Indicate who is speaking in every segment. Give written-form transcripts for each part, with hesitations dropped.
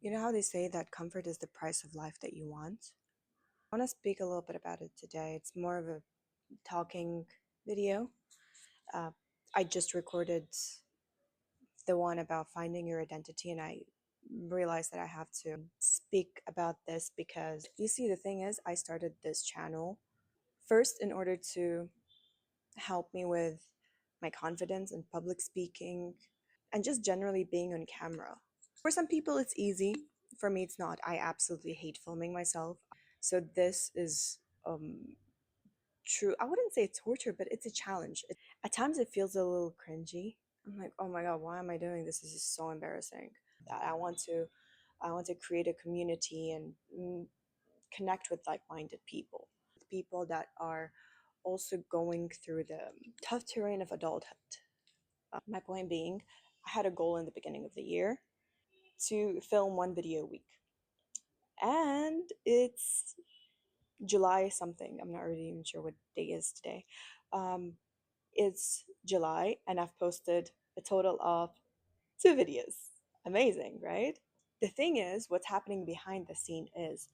Speaker 1: You know how they say that comfort is the price of life that you want? I want to speak a little bit about it today. It's more of a talking video. Uh, I just recorded the one about finding your identity, and I realized that I have to speak about this because you see, the thing is, I started this channel first in order to help me with my confidence in public speaking and just generally being on camera. For some people, it's easy. For me, it's not. I absolutely hate filming myself. So this is true. I wouldn't say torture, but it's a challenge. At times, it feels a little cringy. I'm like, oh my god, why am I doing this? This is so embarrassing. That I want to create a community and connect with like-minded people that are also going through the tough terrain of adulthood. My point being, I had a goal in the beginning of the year to film one video a week, and it's July something. I'm not really even sure what day is today. Um, it's July, and I've posted a total of two videos. Amazing, right? The thing is, what's happening behind the scene is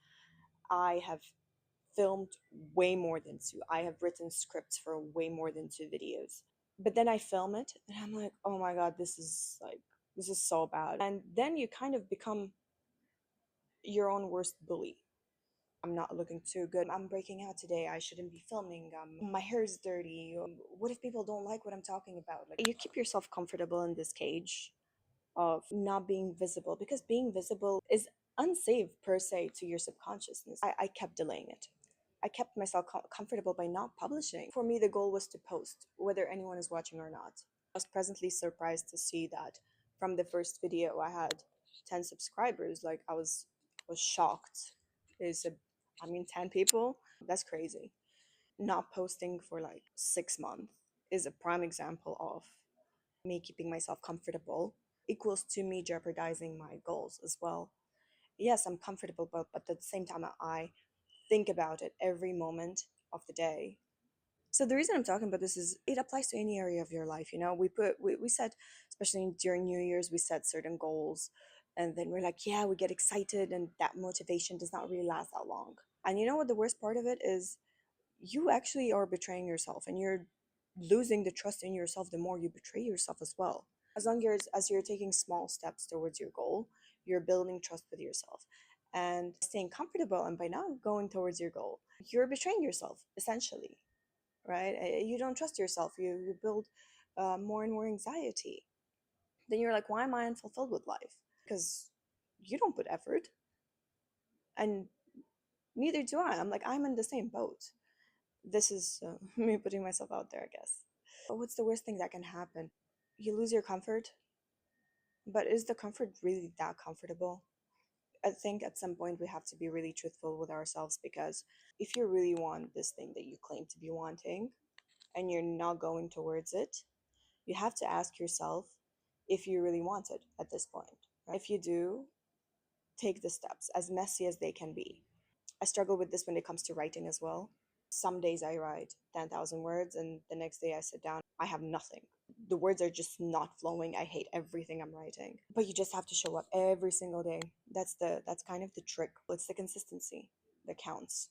Speaker 1: I have filmed way more than two. I have written scripts for way more than two videos. But then I film it, and I'm like, oh my god, this is so bad. And then you kind of become your own worst bully. I'm not looking too good. I'm breaking out today. I shouldn't be filming. My hair is dirty. What if people don't like what I'm talking about? Like, you keep yourself comfortable in this cage of not being visible because being visible is unsafe per se to your subconsciousness. I kept delaying it. I kept myself comfortable by not publishing. For me, the goal was to post, whether anyone is watching or not. I was presently surprised to see that from the first video, I had 10 subscribers. Like, was shocked. Is a, I mean, 10 people? That's crazy. Not posting for like 6 months is a prime example of me keeping myself comfortable equals to me jeopardizing my goals as well. Yes, I'm comfortable, but at the same time, I think about it every moment of the day. So the reason I'm talking about this is it applies to any area of your life. You know, we set, especially during New Year's, we set certain goals, and then we're like, yeah, we get excited, and that motivation does not really last that long. And you know what the worst part of it is? You actually are betraying yourself, and you're losing the trust in yourself the more you betray yourself as well. As long as you're taking small steps towards your goal, you're building trust with yourself and staying comfortable, and by not going towards your goal, you're betraying yourself essentially, right? You don't trust yourself. You build more and more anxiety. Then you're like, why am I unfulfilled with life? Because you don't put effort, and neither do I. I'm in the same boat. This is me putting myself out there, I guess. But what's the worst thing that can happen? You lose your comfort, but is the comfort really that comfortable? I think at some point we have to be really truthful with ourselves, because if you really want this thing that you claim to be wanting and you're not going towards it, you have to ask yourself if you really want it at this point. Right? If you do, take the steps, as messy as they can be. I struggle with this when it comes to writing as well. Some days I write 10,000 words, and the next day I sit down, I have nothing. The words are just not flowing. I hate everything I'm writing. But you just have to show up every single day. That's kind of the trick. It's the consistency that counts.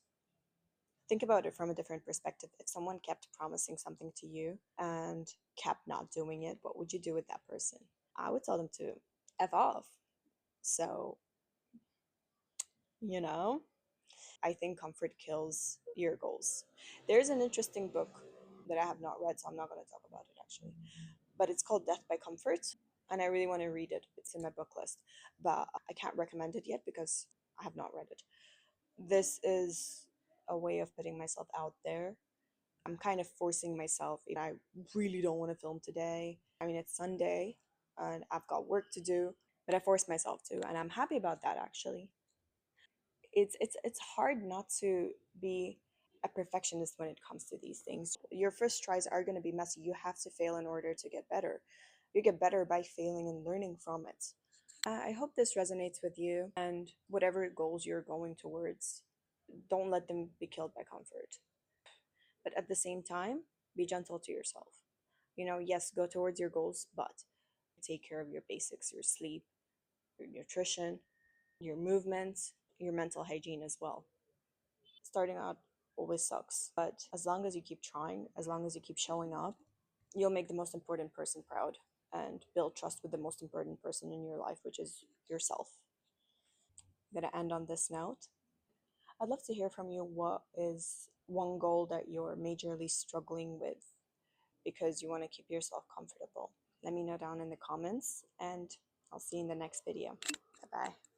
Speaker 1: Think about it from a different perspective. If someone kept promising something to you and kept not doing it, what would you do with that person? I would tell them to F off. So, you know, I think comfort kills your goals. There's an interesting book that I have not read, so I'm not going to talk about it actually. But it's called Death by Comfort, and I really want to read it. It's in my book list, but I can't recommend it yet because I have not read it. This is a way of putting myself out there. I'm kind of forcing myself. I really don't want to film today. I mean, it's Sunday and I've got work to do, but I force myself to, and I'm happy about that actually. It's hard not to be a perfectionist when it comes to these things. Your first tries are going to be messy. You have to fail in order to get better. You get better by failing and learning from it. I hope this resonates with you, and whatever goals you're going towards, don't let them be killed by comfort. But at the same time, be gentle to yourself. You know, yes, go towards your goals, but take care of your basics, your sleep, your nutrition, your movements, your mental hygiene as well. Starting out always sucks, but as long as you keep trying, as long as you keep showing up, you'll make the most important person proud and build trust with the most important person in your life, which is yourself. I'm going to end on this note. I'd love to hear from you. What is one goal that you're majorly struggling with because you want to keep yourself comfortable? Let me know down in the comments, and I'll see you in the next video. Bye bye.